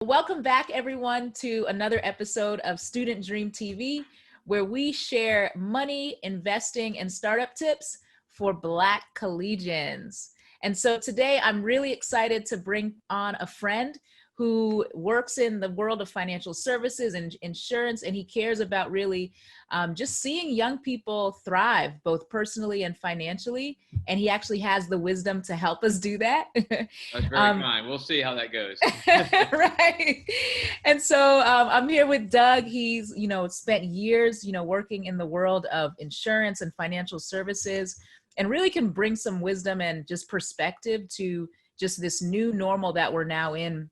Welcome back, everyone, to another episode of Student Dream TV, where we share money, investing, and startup tips for Black collegians. And so today I'm really excited to bring on a friend who works in the world of financial services and insurance, and he cares about really just seeing young people thrive, both personally and financially. And he actually has the wisdom to help us do that. That's very kind. We'll see how that goes. Right. And so I'm here with Doug. He's, spent years, working in the world of insurance and financial services, and really can bring some wisdom and just perspective to just this new normal that we're now in,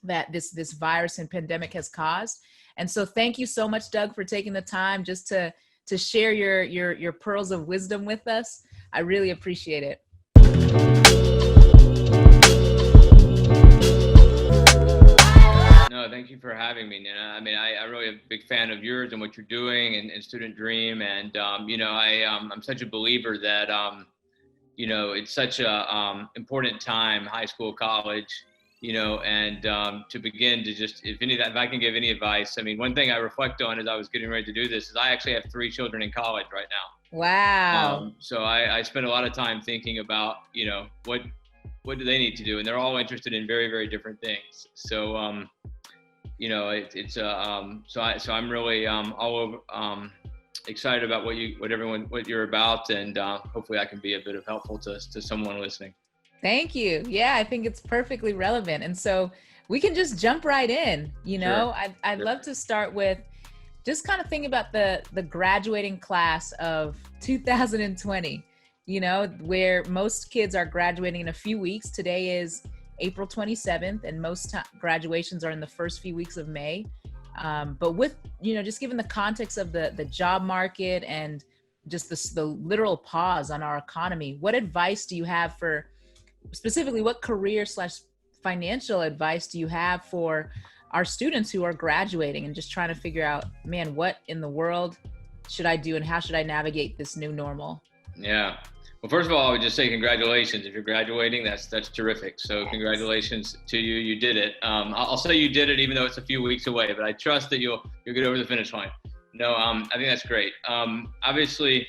that this virus and pandemic has caused. And so thank you so much, Doug, for taking the time just to share your pearls of wisdom with us. I really appreciate it. No, thank you for having me, Nina. I mean, I'm really a big fan of yours and what you're doing and Student Dream. And, I'm such a believer that, it's such a important time, high school, college, and to begin to just, if I can give any advice, I mean, one thing I reflect on as I was getting ready to do this is I actually have 3 children in college right now. Wow. So I spend a lot of time thinking about, what do they need to do? And they're all interested in very, very different things. So, so I'm really all over, excited about what you're about, and hopefully I can be a bit of helpful to someone listening. Thank you. Yeah, I think it's perfectly relevant. And so we can just jump right in. Sure. I'd love to start with just kind of thinking about the graduating class of 2020, where most kids are graduating in a few weeks. Today is April 27th, and most graduations are in the first few weeks of May. But with, just given the context of the job market and just the literal pause on our economy, what advice do you have for, specifically, what career/financial advice do you have for our students who are graduating and just trying to figure out, man, what in the world should I do and how should I navigate this new normal? Yeah. Well, first of all, I would just say congratulations. If you're graduating, that's terrific. So Congratulations to you. You did it. I'll say you did it, even though it's a few weeks away, but I trust that you'll get over the finish line. No, I think that's great. Obviously,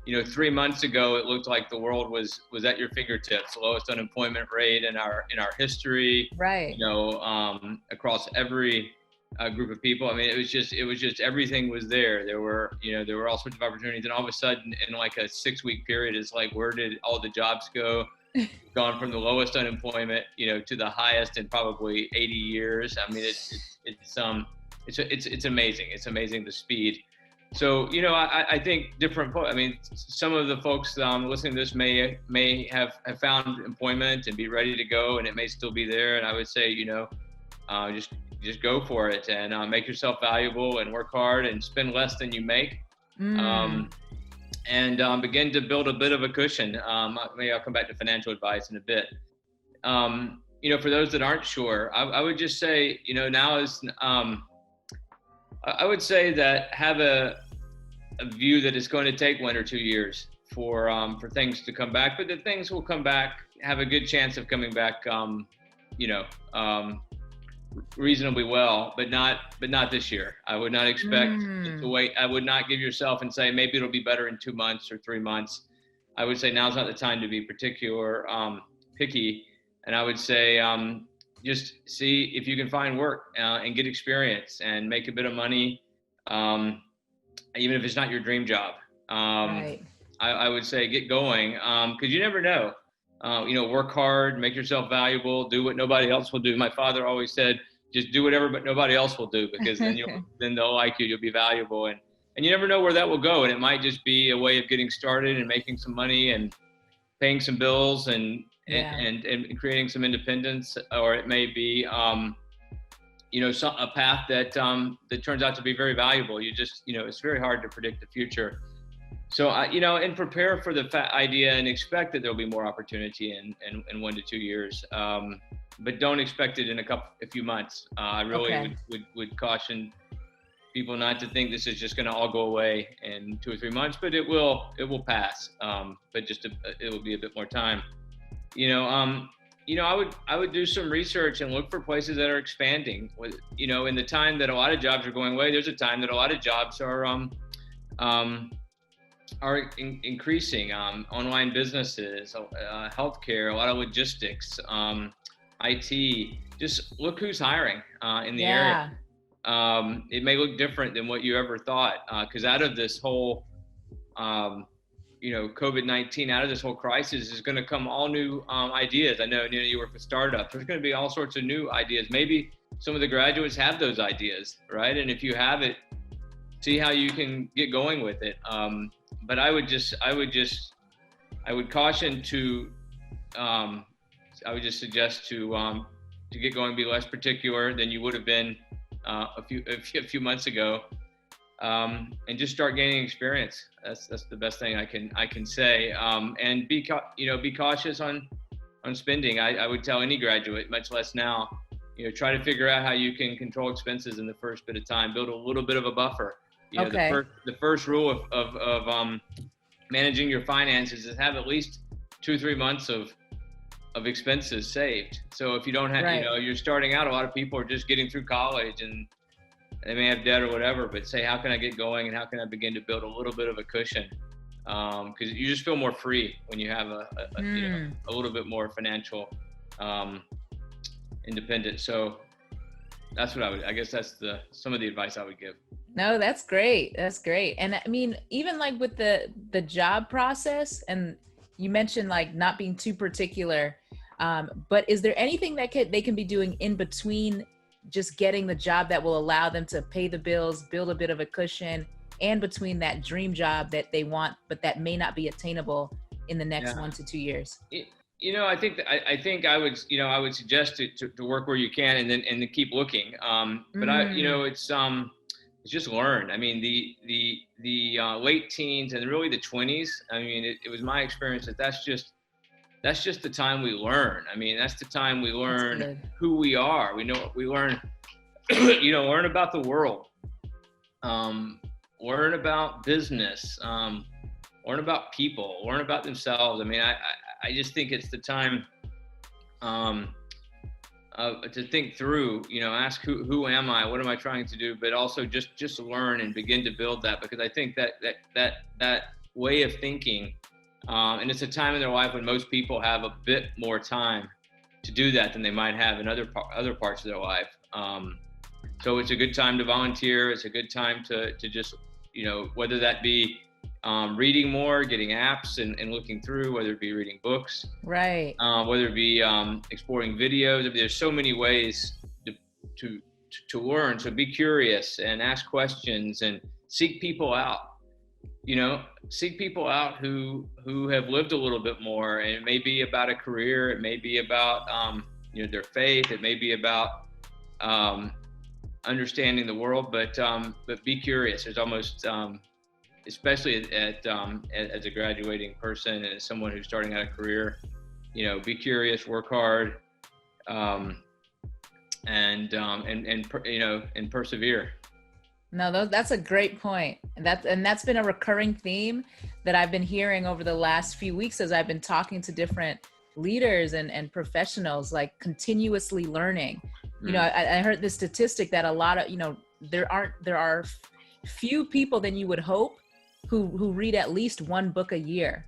3 months ago, it looked like the world was at your fingertips, lowest unemployment rate in our history. Right. Across every group of people. I mean, it was just everything was there. There were all sorts of opportunities, and all of a sudden, in like a 6-week period, it's like, where did all the jobs go? Gone from the lowest unemployment, to the highest in probably 80 years. I mean, it's amazing. It's amazing the speed. So, I think some of the folks listening to this may have found employment and be ready to go, and it may still be there. And I would say, just go for it and make yourself valuable and work hard and spend less than you make. And begin to build a bit of a cushion. Maybe I'll come back to financial advice in a bit. For those that aren't sure, I would just say, now is, I would say that have a view that it's going to take 1 or 2 years for things to come back, but that things will come back, have a good chance of coming back, reasonably well, but not this year. I would not expect to wait. I would not give yourself and say maybe it'll be better in 2 months or 3 months. I would say now's not the time to be picky, and I would say just see if you can find work and get experience and make a bit of money, even if it's not your dream job. Right. I would say get going, because you never know. Work hard, make yourself valuable, do what nobody else will do. My father always said, just do whatever but nobody else will do, because then then they'll like you, you'll be valuable. And you never know where that will go. And it might just be a way of getting started and making some money and paying some bills and creating some independence, or it may be a path that turns out to be very valuable. It's very hard to predict the future. So, and prepare for the idea and expect that there'll be more opportunity in 1 to 2 years. But don't expect it in a few months. I really would caution people not to think this is just going to all go away in 2 or 3 months, but it will pass. But it will be a bit more time. I would do some research and look for places that are expanding. In the time that a lot of jobs are going away, there's a time that a lot of jobs are increasing. Online businesses, healthcare, a lot of logistics, IT. Just look who's hiring in the area. It may look different than what you ever thought, because out of this whole COVID-19, out of this whole crisis is going to come all new ideas. I know, you work with startups. There's going to be all sorts of new ideas. Maybe some of the graduates have those ideas, right? And if you have it, see how you can get going with it. But I would caution to, I would just suggest to get going, be less particular than you would have been a few months ago. And just start gaining experience. That's the best thing I can say. And be cautious on spending. I would tell any graduate, much less now, try to figure out how you can control expenses in the first bit of time. Build a little bit of a buffer. Okay. The first rule of managing your finances is have at least 2-3 months of expenses saved. So if you don't have, right. You're starting out. A lot of people are just getting through college and they may have debt or whatever, but say, how can I get going and how can I begin to build a little bit of a cushion? Because you just feel more free when you have a little bit more financial independence. So that's what I guess that's some of the advice I would give. No, that's great. That's great. And I mean, even like with the job process, and you mentioned like not being too particular, but is there anything that they can be doing in between just getting the job that will allow them to pay the bills, build a bit of a cushion, and between that dream job that they want, but that may not be attainable in the next 1 to 2 years? I think I would suggest to work where you can and then keep looking. But it's just learn. I mean, the late teens and really the 20s. I mean, it was my experience that's just the time we learn. I mean, that's the time we learn who we are. We learn, learn about the world, learn about business, learn about people, learn about themselves. I mean, I just think it's the time to think through, ask who am I? What am I trying to do? But also just learn and begin to build that, because I think that way of thinking, and it's a time in their life when most people have a bit more time to do that than they might have in other parts of their life. So it's a good time to volunteer. It's a good time to just, whether that be reading more, getting apps and looking through, whether it be reading books, right? Whether it be exploring videos. I mean, there's so many ways to learn. So be curious and ask questions and seek people out. Seek people out who have lived a little bit more, and it may be about a career, it may be about their faith, it may be about understanding the world, but be curious. There's almost especially as a graduating person and as someone who's starting out a career, be curious, work hard, and persevere. No, that's a great point. And that's been a recurring theme that I've been hearing over the last few weeks as I've been talking to different leaders and professionals, like continuously learning. I heard this statistic that a lot of, there are few people than you would hope who read at least one book a year,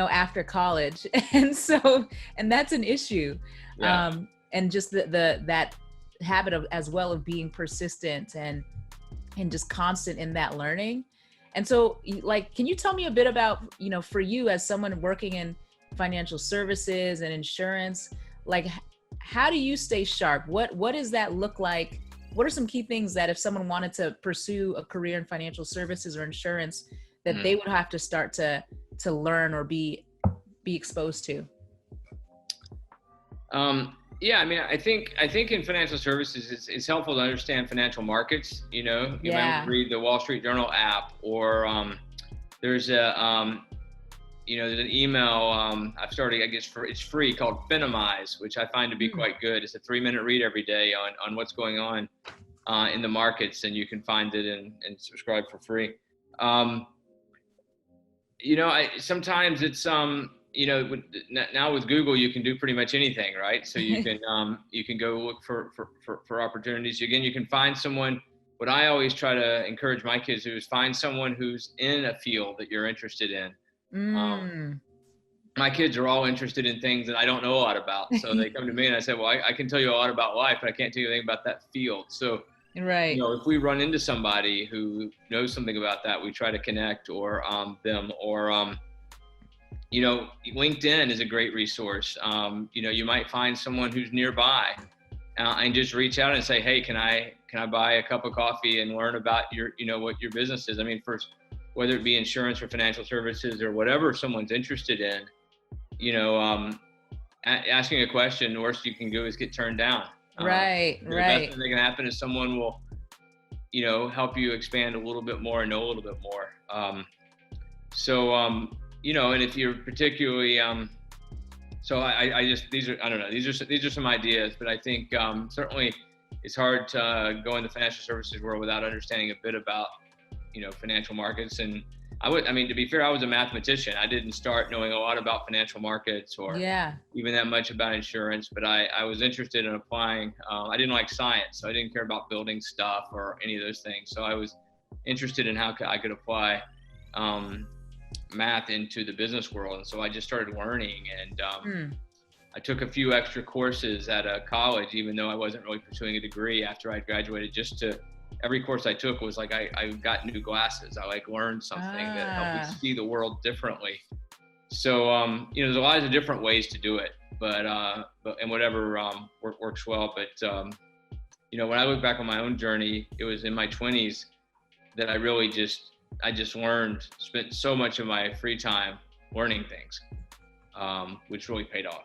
after college. And that's an issue. Yeah. And just that habit of being persistent and just constant in that learning. And so, like, can you tell me a bit about, for you as someone working in financial services and insurance, like, how do you stay sharp? What does that look like? What are some key things that if someone wanted to pursue a career in financial services or insurance, that they would have to start to learn or be exposed to? Yeah, I mean, I think in financial services, it's helpful to understand financial markets. You might read the Wall Street Journal app, or there's there's an email I've started. I guess it's free, called Finimize, which I find to be quite good. It's a 3-minute read every day on what's going on in the markets, and you can find it and subscribe for free. Sometimes it's now with Google, you can do pretty much anything, right? So you can go look for opportunities. Again, you can find someone. What I always try to encourage my kids to do is find someone who's in a field that you're interested in. My kids are all interested in things that I don't know a lot about. So they come to me and I say, well, I can tell you a lot about life, but I can't tell you anything about that field. So, right. If we run into somebody who knows something about that, we try to connect or them or, LinkedIn is a great resource. You might find someone who's nearby and just reach out and say, hey, can I buy a cup of coffee and learn about what your business is? I mean, first, whether it be insurance or financial services or whatever someone's interested in, asking a question, the worst you can do is get turned down. Right. The best thing that can happen is someone will, help you expand a little bit more and know a little bit more. And if you're particularly, these are some ideas, but I think certainly it's hard to go in the financial services world without understanding a bit about, financial markets. And to be fair, I was a mathematician. I didn't start knowing a lot about financial markets or even that much about insurance, but I was interested in applying. I didn't like science, so I didn't care about building stuff or any of those things. So I was interested in how I could apply math into the business world. And so I just started learning, and I took a few extra courses at a college, even though I wasn't really pursuing a degree after I graduated. Every course I took was like I got new glasses. I learned something that helped me see the world differently. So there's a lot of different ways to do it, but whatever works well. But when I look back on my own journey, it was in my 20s that I really spent so much of my free time learning things, which really paid off.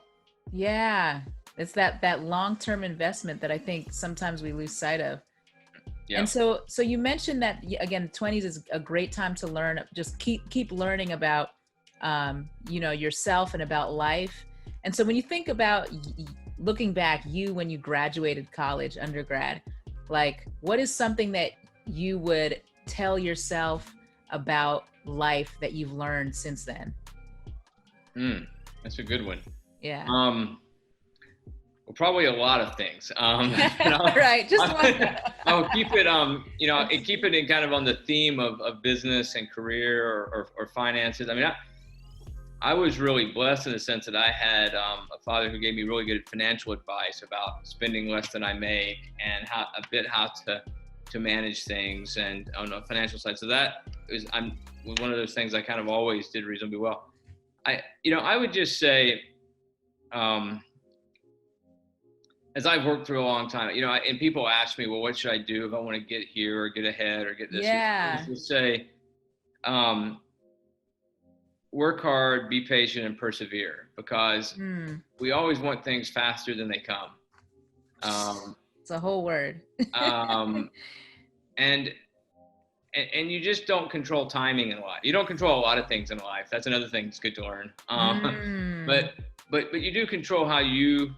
Yeah, it's that long-term investment that I think sometimes we lose sight of. Yeah. And so you mentioned that, again, 20s is a great time to learn, just keep learning about, yourself and about life. And so when you think about looking back, when you graduated college, undergrad, what is something that you would tell yourself about life that you've learned since then? That's a good one. Yeah. Well, probably a lot of things. Right. Just one. I'll keep it, keep it in kind of on the theme of business and career or finances. I mean, I was really blessed in the sense that I had a father who gave me really good financial advice about spending less than I make and how to manage things and on the financial side. So that was one of those things I kind of always did reasonably well. I would just say, as I've worked through a long time, and people ask me, well, what should I do if I want to get here or get ahead or get this? Yeah. I would just say, work hard, be patient, and persevere, because we always want things faster than they come. It's a whole word. And you just don't control timing in life. You don't control a lot of things in life. That's another thing that's good to learn. But you do control how you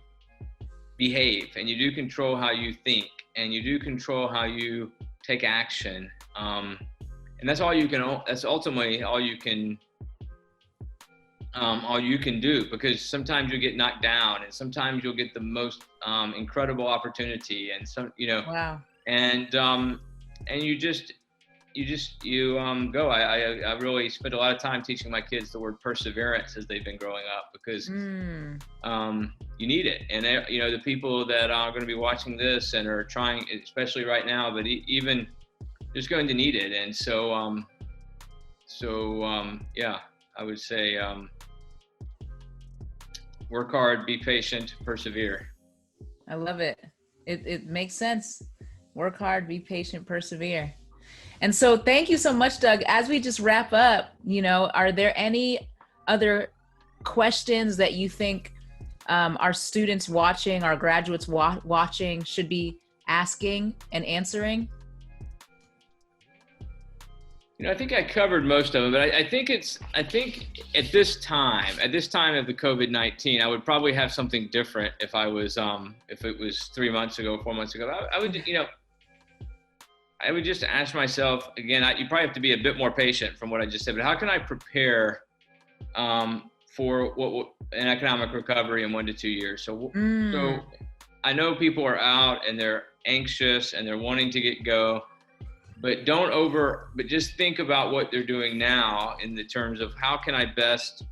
behave, and you do control how you think, and you do control how you take action. And that's ultimately all you can do, because sometimes you get knocked down, and sometimes you'll get the most incredible opportunity, and Wow. And you go. I really spent a lot of time teaching my kids the word perseverance as they've been growing up, because you need it. And the people that are going to be watching this and are trying, especially right now, but even just going to need it. And so I would say work hard, be patient, persevere. I love it. It makes sense. Work hard, be patient, persevere. And so thank you so much, Doug. As we just wrap up, are there any other questions that you think our students watching, our graduates watching should be asking and answering? I think I covered most of them, but I think at this time of the COVID-19, I would probably have something different if it was 3 months ago, 4 months ago. I would just ask myself again, you probably have to be a bit more patient from what I just said, but how can I prepare for an economic recovery in 1 to 2 years. So Mm. I know people are out and they're anxious and they're wanting to go, but but just think about what they're doing now in the terms of how can I best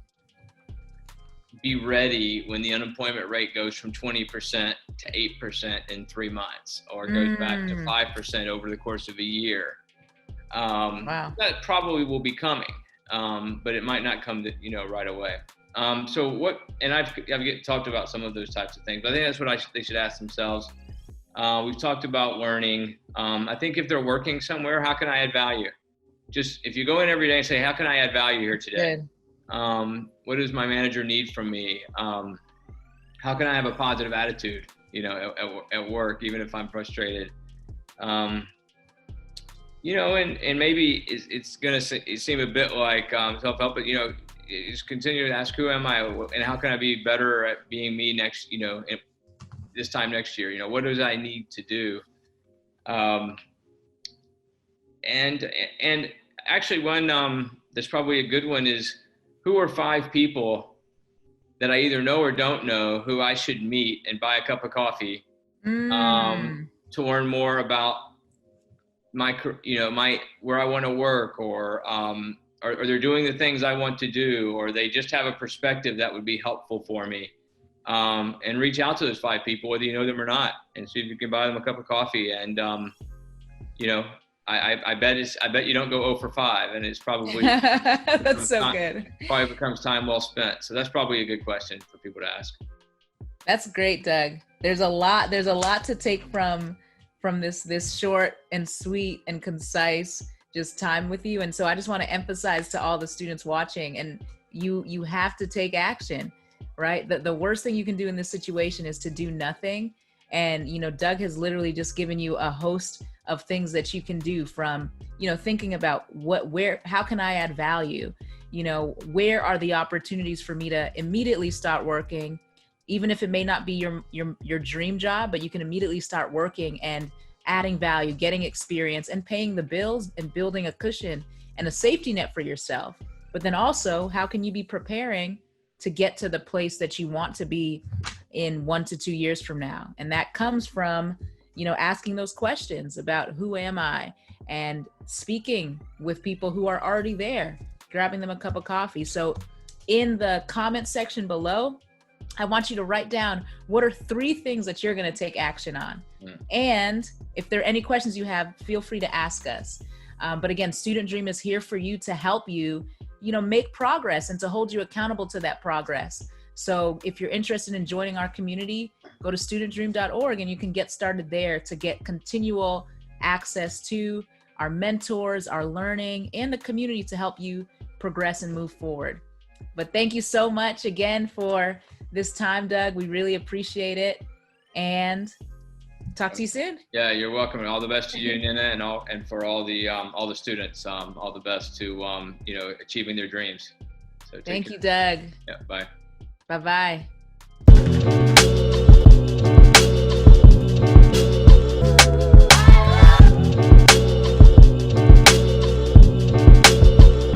be ready when the unemployment rate goes from 20% to 8% in 3 months, or goes back to 5% over the course of a year. Wow. That probably will be coming, but it might not come right away. And I've talked about some of those types of things, but I think that's what they should ask themselves. We've talked about learning. I think if they're working somewhere, how can I add value? Just if you go in every day and say, how can I add value here today? Good. What does my manager need from me? How can I have a positive attitude, at work, even if I'm frustrated? And maybe it's going to seem a bit like self-help, but, just continue to ask, who am I and how can I be better at being me next, this time next year? What does I need to do? And actually one that's probably a good one is, who are 5 people that I either know or don't know who I should meet and buy a cup of coffee to learn more about where I want to work, or they're doing the things I want to do, or they just have a perspective that would be helpful for me. And reach out to those 5 people, whether you know them or not, and see if you can buy them a cup of coffee. And I bet you don't go 0 for 5, and it's probably that's so good. Probably becomes time well spent. So that's probably a good question for people to ask. That's great, Doug. There's a lot to take from this short and sweet and concise just time with you. And so I just want to emphasize to all the students watching, and you have to take action, right? The worst thing you can do in this situation is to do nothing. And, Doug has literally just given you a host of things that you can do, from, thinking about how can I add value? Where are the opportunities for me to immediately start working, even if it may not be your dream job, but you can immediately start working and adding value, getting experience, and paying the bills, and building a cushion and a safety net for yourself. But then also, how can you be preparing to get to the place that you want to be in 1 to 2 years from now? And that comes from, asking those questions about, who am I? And speaking with people who are already there, grabbing them a cup of coffee. So in the comment section below, I want you to write down, what are 3 things that you're going to take action on? And if there are any questions you have, feel free to ask us. But again, Student Dream is here for you, to help you, make progress and to hold you accountable to that progress. So if you're interested in joining our community, go to studentdream.org, and you can get started there to get continual access to our mentors, our learning, and the community to help you progress and move forward. But thank you so much again for this time, Doug. We really appreciate it. And talk to you soon. Yeah, you're welcome. And all the best to you, Nina, and for all the students, all the best to achieving their dreams. So thank you, Doug. Yeah, bye. Bye-bye.